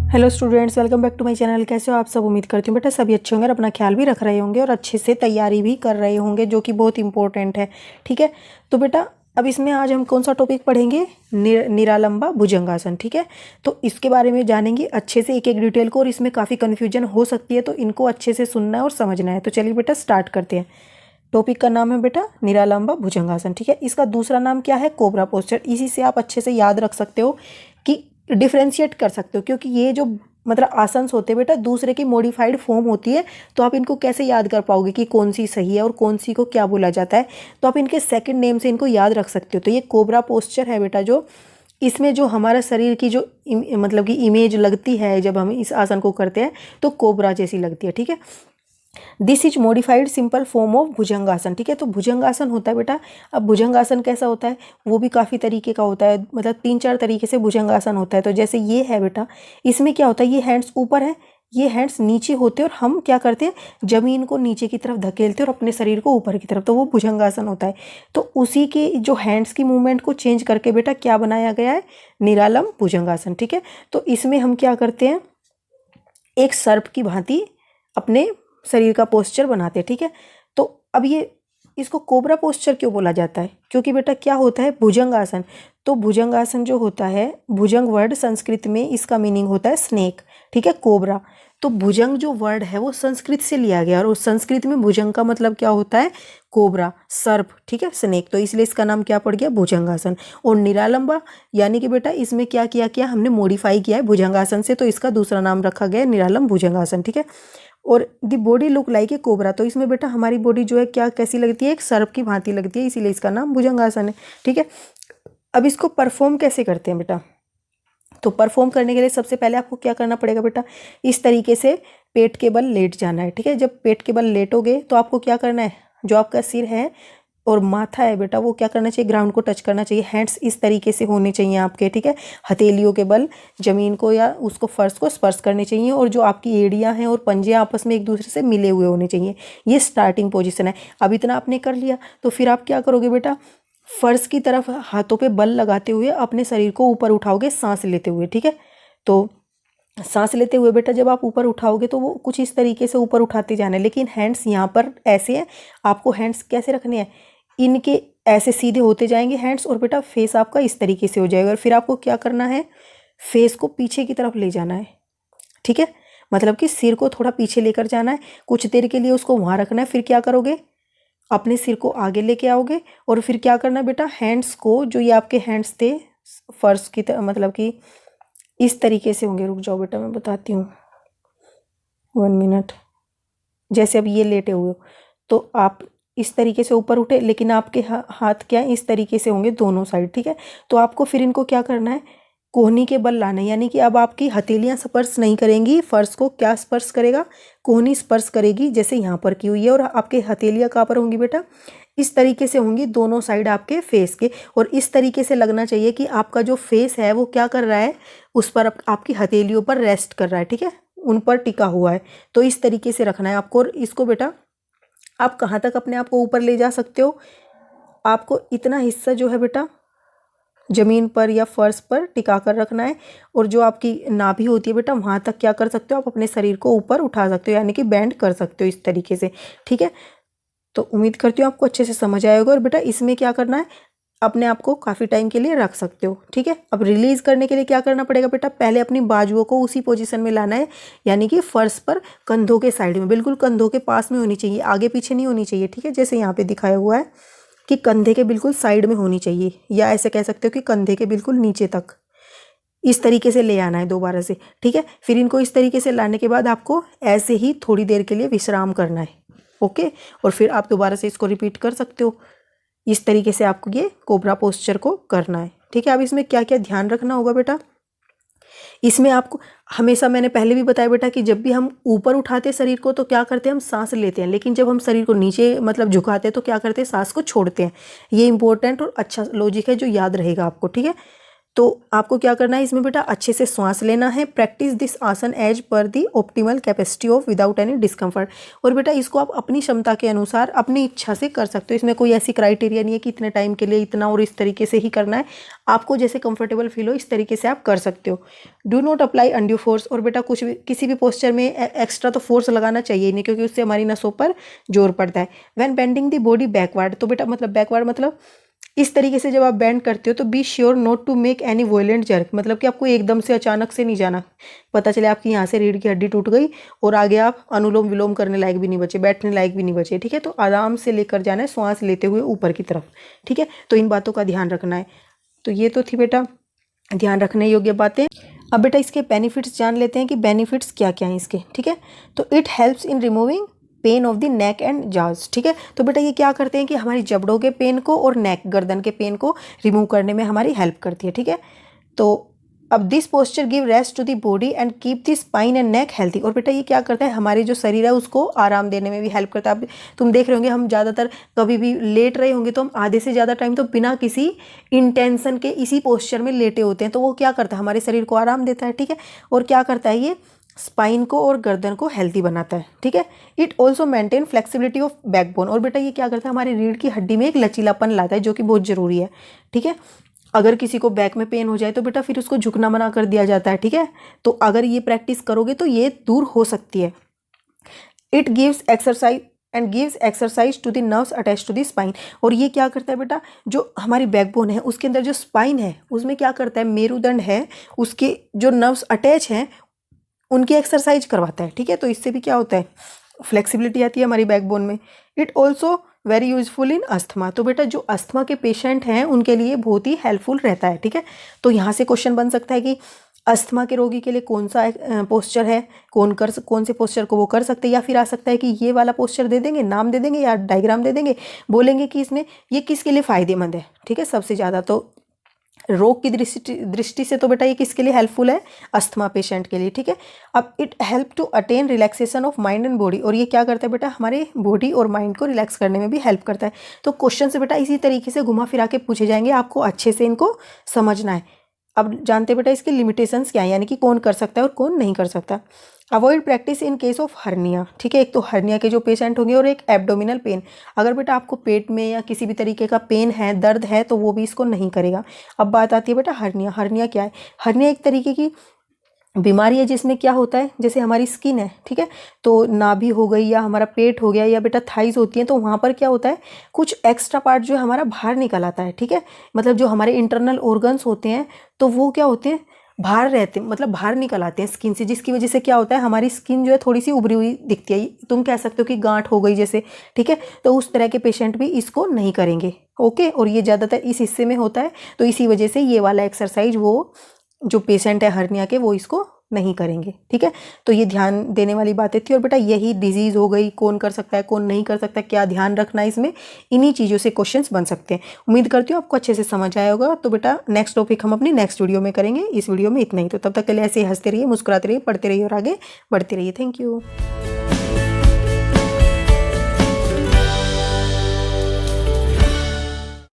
Hello students, welcome back to my channel. कैसे हो आप सब? उम्मीद करती हूँ बेटा सभी अच्छे होंगे और अपना ख्याल भी रख रहे होंगे और अच्छे से तैयारी भी कर रहे होंगे, जो कि बहुत इंपॉर्टेंट है। ठीक है, तो बेटा अब इसमें आज हम कौन सा टॉपिक पढ़ेंगे? निरालंबा भुजंगासन। ठीक है, तो इसके बारे में जानेंगे अच्छे से एक एक डिटेल को, और इसमें काफ़ी कन्फ्यूजन हो सकती है, तो इनको अच्छे से सुनना है और समझना है। तो चलिए बेटा स्टार्ट करते हैं। टॉपिक का नाम है बेटा निरालंबा भुजंगासन। ठीक है, इसका दूसरा नाम क्या है? Cobra posture. इसी से आप अच्छे से याद रख सकते हो कि डिफ्रेंशिएट कर सकते हो, क्योंकि ये जो मतलब आसन्स होते हैं बेटा दूसरे की मॉडिफाइड फॉर्म होती है। तो आप इनको कैसे याद कर पाओगे कि कौन सी सही है और कौन सी को क्या बोला जाता है? तो आप इनके सेकंड नेम से इनको याद रख सकते हो। तो ये कोबरा पोस्चर है बेटा, जो इसमें जो हमारा शरीर की जो मतलब कि इमेज लगती है जब हम इस आसन को करते हैं, तो कोबरा जैसी लगती है। ठीक है, this is modified simple form of bhujangasana. ठीक है, तो भुजंगासन होता है बेटा। अब भुजंगासन कैसा होता है? वो भी काफ़ी तरीके का होता है, मतलब 3-4 तरीके से भुजंगासन होता है। तो जैसे ये है बेटा, इसमें क्या होता है, ये हैंड्स ऊपर है, ये हैंड्स नीचे होते हैं, और हम क्या करते हैं, जमीन को नीचे की तरफ धकेलते हैं और अपने शरीर को ऊपर की तरफ, तो वो भुजंगासन होता है। तो उसी के जो हैंड्स की मूवमेंट को चेंज करके बेटा क्या बनाया गया है? निरालम भुजंगासन। ठीक है, तो इसमें हम क्या करते हैं, एक सर्प की भांति अपने शरीर का पोस्चर बनाते हैं। ठीक है, तो अब ये इसको कोबरा पोस्चर क्यों बोला जाता है? क्योंकि बेटा क्या होता है, भुजंगासन। तो भुजंगासन जो होता है, भुजंग वर्ड संस्कृत में इसका मीनिंग होता है स्नेक। ठीक है, कोबरा। तो भुजंग जो वर्ड है वो संस्कृत से लिया गया, और उस संस्कृत में भुजंग का मतलब क्या होता है? कोबरा, सर्प। ठीक है, स्नेक। तो इसलिए इसका नाम क्या पड़ गया? भुजंगासन। और निरालंबा यानी कि बेटा इसमें क्या किया हमने मॉडिफाई किया है भुजंगासन से, तो इसका दूसरा नाम रखा गया निरालम भुजंगासन। ठीक है, और the body look like a cobra. तो इसमें बेटा हमारी बॉडी जो है क्या कैसी लगती है? एक सर्प की भांति लगती है, इसीलिए इसका नाम भुजंगासन है। ठीक है, अब इसको परफॉर्म कैसे करते हैं बेटा? तो परफॉर्म करने के लिए सबसे पहले आपको क्या करना पड़ेगा बेटा? इस तरीके से पेट के बल लेट जाना है। ठीक है, जब पेट के बल लेटोगे तो आपको क्या करना है, जो आपका सिर है और माथा है बेटा, वो क्या करना चाहिए? ग्राउंड को टच करना चाहिए। हैंड्स इस तरीके से होने चाहिए आपके। ठीक है, हथेलियों के बल जमीन को या उसको फर्श को स्पर्श करने चाहिए, और जो आपकी एड़ियां हैं और पंजे आपस में एक दूसरे से मिले हुए होने चाहिए। ये स्टार्टिंग पोजीशन है। अब इतना आपने कर लिया, तो फिर आप क्या करोगे बेटा? फर्श की तरफ हाथों पे बल लगाते हुए अपने शरीर को ऊपर उठाओगे, सांस लेते हुए। ठीक है, तो सांस लेते हुए बेटा जब आप ऊपर उठाओगे तो वो कुछ इस तरीके से ऊपर उठाते जाना है, लेकिन हैंड्स यहाँ पर ऐसे हैं। आपको हैंड्स कैसे रखने हैं? इनके ऐसे सीधे होते जाएंगे हैंड्स, और बेटा फेस आपका इस तरीके से हो जाएगा। और फिर आपको क्या करना है? फेस को पीछे की तरफ ले जाना है। ठीक है, मतलब कि सिर को थोड़ा पीछे लेकर जाना है, कुछ देर के लिए उसको वहाँ रखना है। फिर क्या करोगे? अपने सिर को आगे लेके आओगे, और फिर क्या करना है बेटा? हैंड्स को, जो ये आपके हैंड्स थे फर्श की मतलब कि इस तरीके से होंगे। रुक जाओ बेटा, मैं बताती हूँ, 1 मिनट। जैसे अब ये लेटे हुए हो, तो आप इस तरीके से ऊपर उठे, लेकिन आपके हाथ क्या है? इस तरीके से होंगे दोनों साइड। ठीक है, तो आपको फिर इनको क्या करना है? कोहनी के बल लाना है, यानी कि अब आपकी हथेलियां स्पर्श नहीं करेंगी फर्श को। क्या स्पर्श करेगा? कोहनी स्पर्श करेगी, जैसे यहाँ पर की हुई है। और आपके हथेलियां कहाँ पर होंगी बेटा? इस तरीके से होंगी दोनों साइड आपके फेस के, और इस तरीके से लगना चाहिए कि आपका जो फेस है वो क्या कर रहा है? उस पर आपकी हथेलियों पर रेस्ट कर रहा है। ठीक है, उन पर टिका हुआ है। तो इस तरीके से रखना है आपको। और इसको बेटा आप कहाँ तक अपने आप को ऊपर ले जा सकते हो? आपको इतना हिस्सा जो है बेटा जमीन पर या फर्श पर टिका कर रखना है, और जो आपकी नाभि होती है बेटा वहाँ तक क्या कर सकते हो? आप अपने शरीर को ऊपर उठा सकते हो, यानी कि बेंड कर सकते हो इस तरीके से। ठीक है, तो उम्मीद करती हूँ आपको अच्छे से समझ आया होगा। और बेटा इसमें क्या करना है? अपने आप को काफ़ी टाइम के लिए रख सकते हो। ठीक है, अब रिलीज करने के लिए क्या करना पड़ेगा बेटा? पहले अपनी बाजुओं को उसी पोजीशन में लाना है, यानी कि फर्श पर कंधों के साइड में, बिल्कुल कंधों के पास में होनी चाहिए, आगे पीछे नहीं होनी चाहिए। ठीक है, जैसे यहाँ पे दिखाया हुआ है कि कंधे के बिल्कुल साइड में होनी चाहिए, या ऐसे कह सकते हो कि कंधे के बिल्कुल नीचे तक इस तरीके से ले आना है दोबारा से। ठीक है, फिर इनको इस तरीके से लाने के बाद आपको ऐसे ही थोड़ी देर के लिए विश्राम करना है। ओके, और फिर आप दोबारा से इसको रिपीट कर सकते हो। इस तरीके से आपको ये कोबरा पोस्चर को करना है। ठीक है, अब इसमें क्या क्या ध्यान रखना होगा बेटा? इसमें आपको हमेशा, मैंने पहले भी बताया बेटा, कि जब भी हम ऊपर उठाते शरीर को तो क्या करते हैं? हम सांस लेते हैं, लेकिन जब हम शरीर को नीचे मतलब झुकाते हैं तो क्या करते हैं? सांस को छोड़ते हैं। ये इंपॉर्टेंट और अच्छा लॉजिक है जो याद रहेगा आपको। ठीक है, तो आपको क्या करना है इसमें बेटा, अच्छे से सांस लेना है। Practice this asana as per the optimal capacity of without any discomfort. और बेटा इसको आप अपनी क्षमता के अनुसार अपनी इच्छा से कर सकते हो। इसमें कोई ऐसी क्राइटेरिया नहीं है कि इतने टाइम के लिए इतना और इस तरीके से ही करना है। आपको जैसे कंफर्टेबल फील हो इस तरीके से आप कर सकते हो। Do not apply undue force. और बेटा कुछ भी किसी भी पोस्चर में एक्स्ट्रा तो फोर्स लगाना चाहिए ही नहीं, क्योंकि उससे हमारी नसों पर जोर पड़ता है। When bending the body backward, तो बेटा मतलब बैकवर्ड मतलब इस तरीके से जब आप बेंड करते हो तो be sure not to make any violent jerk, मतलब कि आपको एकदम से अचानक से नहीं जाना। पता चले आपकी यहाँ से रीढ़ की हड्डी टूट गई और आगे आप अनुलोम विलोम करने लायक भी नहीं बचे, बैठने लायक भी नहीं बचे, ठीक है। तो आराम से लेकर जाना है, श्वास लेते हुए ऊपर की तरफ, ठीक है। तो इन बातों का ध्यान रखना है। तो ये तो थी बेटा ध्यान रखने योग्य बातें। अब बेटा इसके बेनिफिट्स जान लेते हैं कि बेनिफिट्स क्या क्या हैं इसके, ठीक है। तो it helps in removing pain of the neck and जाज, ठीक है। तो बेटा ये क्या करते हैं कि हमारी जबड़ों के पेन को और नेक गर्दन के पेन को रिमूव करने में हमारी हेल्प करती है, ठीक है। तो अब this posture give rest to the body and keep the spine and neck healthy. और बेटा ये क्या करता है, हमारे जो शरीर है उसको आराम देने में भी हेल्प करता है। अब तुम देख रहे होंगे हम ज़्यादातर कभी भी लेट रहे होंगे तो हम आधे से ज़्यादा टाइम तो बिना किसी इंटेंशन के इसी पोस्चर में लेटे होते हैं। तो वो क्या करता है, हमारे शरीर को आराम देता है, ठीक है। और क्या करता है, ये स्पाइन को और गर्दन को हेल्दी बनाता है, ठीक है। It also maintain flexibility of backbone. और बेटा ये क्या करता है, हमारी रीढ़ की हड्डी में एक लचीलापन लाता है, जो कि बहुत ज़रूरी है, ठीक है। अगर किसी को बैक में पेन हो जाए तो बेटा फिर उसको झुकना मना कर दिया जाता है, ठीक है। तो अगर ये प्रैक्टिस करोगे तो ये दूर हो सकती है। It gives exercise and gives exercise to the nerves attach to the spine. और ये क्या करता है बेटा, जो हमारी बैकबोन है उसके अंदर जो स्पाइन है उसमें क्या करता है, मेरुदंड है उसके जो नर्व्स अटैच हैं उनकी एक्सरसाइज करवाता है, ठीक है। तो इससे भी क्या होता है, फ्लेक्सिबिलिटी आती है हमारी बैकबोन में। It also very useful in asthma. तो बेटा जो अस्थमा के पेशेंट हैं उनके लिए बहुत ही हेल्पफुल रहता है, ठीक है। तो यहाँ से क्वेश्चन बन सकता है कि अस्थमा के रोगी के लिए कौन सा पोस्चर है, कौन से पोस्चर को वो कर सकते हैं। या फिर आ सकता है कि ये वाला पोस्चर दे देंगे, नाम दे देंगे या डायग्राम दे देंगे, बोलेंगे कि इसमें ये किसके लिए फ़ायदेमंद है, ठीक है। सबसे ज़्यादा तो रोग की दृष्टि से तो बेटा ये किसके लिए हेल्पफुल है, अस्थमा पेशेंट के लिए, ठीक है। अब it help to attain relaxation of mind and body. और ये क्या करता है बेटा, हमारे बॉडी और माइंड को रिलैक्स करने में भी हेल्प करता है। तो क्वेश्चन से बेटा इसी तरीके से घुमा फिरा के पूछे जाएंगे, आपको अच्छे से इनको समझना है। अब जानते बेटा इसके लिमिटेशंस क्या है, यानी कि कौन कर सकता है और कौन नहीं कर सकता। Avoid practice in case of hernia, ठीक है। एक तो हर्निया के जो पेशेंट होंगे और एक एब्डोमिनल पेन। अगर बेटा आपको पेट में या किसी भी तरीके का पेन है, दर्द है, तो वो भी इसको नहीं करेगा। अब बात आती है बेटा हर्निया। हर्निया क्या है, हर्निया एक तरीके की बीमारी है जिसमें क्या होता है, जैसे हमारी स्किन है, ठीक है। तो नाभि हो गई या हमारा पेट हो गया या बेटा थाइज होती है, तो वहाँ पर क्या होता है, कुछ एक्स्ट्रा पार्ट जो है हमारा बाहर निकल आता है, ठीक है। मतलब जो हमारे इंटरनल ऑर्गन्स होते हैं तो वो क्या होते हैं, बाहर रहते हैं, मतलब बाहर निकल आते हैं स्किन से, जिसकी वजह से क्या होता है, हमारी स्किन जो है थोड़ी सी उभरी हुई दिखती है। तुम कह सकते हो कि गांठ हो गई जैसे, ठीक है। तो उस तरह के पेशेंट भी इसको नहीं करेंगे, ओके। और ये ज़्यादातर इस हिस्से में होता है, तो इसी वजह से ये वाला एक्सरसाइज वो जो पेशेंट है हर्निया के वो इसको नहीं करेंगे, ठीक है। तो ये ध्यान देने वाली बातें थी। और बेटा यही डिजीज़ हो गई, कौन कर सकता है कौन नहीं कर सकता, क्या ध्यान रखना है इसमें, इन्हीं चीज़ों से क्वेश्चंस बन सकते हैं। उम्मीद करती हूँ आपको अच्छे से समझ आया होगा। तो बेटा नेक्स्ट टॉपिक हम अपनी नेक्स्ट वीडियो में करेंगे। इस वीडियो में इतना ही। तो तब तक के लिए ऐसे ही हंसते रहिए, मुस्कुराते रहिए, पढ़ते रहिए और आगे बढ़ते रहिए। Thank you.